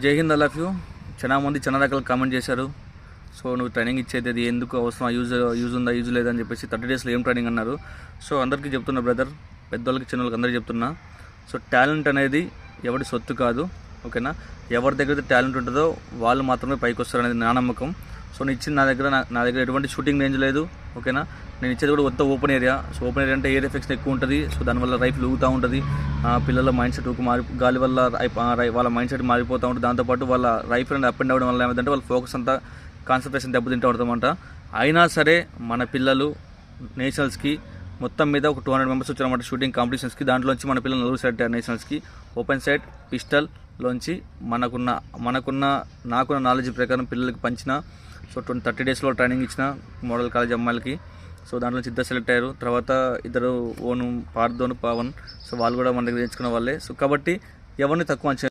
జై Hind, I love you. చాలా మంది చాలా రకాల కామెంట్ చేశారు. సో నువ్వు ట్రైనింగ్ ఇచ్చేది అది ఎందుకు అవసరం, యూజ్ ఉందా యూజ్ లేదని చెప్పేసి 30 డేస్లో ఏం ట్రైనింగ్ అన్నారు. సో అందరికీ చెప్తున్నా బ్రదర్, పెద్దవాళ్ళకి చిన్నవాళ్ళకి అందరికీ చెప్తున్నా. సో టాలెంట్ అనేది ఎవరి సొత్తు కాదు, ఓకేనా. ఎవరి దగ్గర టాలెంట్ ఉంటుందో వాళ్ళు మాత్రమే పైకి వస్తారు అనేది నా నమ్మకం. సో నేను ఇచ్చిన నా దగ్గర ఎటువంటి షూటింగ్ రేంజ్ లేదు, ఓకేనా. నేను ఇచ్చేది కూడా కొత్త open area. So open area అంటే ఎయిర్ ఎఫెక్ట్స్ ఎక్కువ ఉంటుంది. సో దానివల్ల రైఫిల్ ఊగుతూ ఉంటుంది, పిల్లల మైండ్ సెట్ గాలి వల్ల వాళ్ళ మైండ్ సెట్ మారిపోతూ ఉంటుంది. దాంతోపాటు వాళ్ళ రైఫిల్ అనేది అప్ అండ్ అవ్వడం వల్ల ఏమైందంటే వాళ్ళ ఫోకస్ అంతా కాన్సన్ట్రేషన్ దెబ్బతింటూ ఉంటుందన్నమాట. అయినా సరే మన పిల్లలు నేషనల్స్కి మొత్తం మీద ఒక 200 మెంబర్స్ వచ్చారన్నమాట షూటింగ్ కాంపిటీషన్స్కి. దాంట్లోంచి మన పిల్లలు 4 సెలెక్ట్ అయ్యారు నేషనల్స్కి. ఓపెన్ సైట్ పిస్టల్లోంచి నాకున్న నాలెడ్జ్ ప్రకారం పిల్లలకి పంచిన. సో 30 డేస్లో ట్రైనింగ్ ఇచ్చిన మోడల్ కాలేజ్ అమ్మాయిలకి. సో దాంట్లో ఇద్దరు సెలెక్ట్ అయ్యారు. తర్వాత ఇద్దరు పార్థోను, పవన్. సో వాళ్ళు కూడా మన దగ్గర నేర్చుకున్న వాళ్ళే. సో కాబట్టి ఎవరిని తక్కువ అంచనా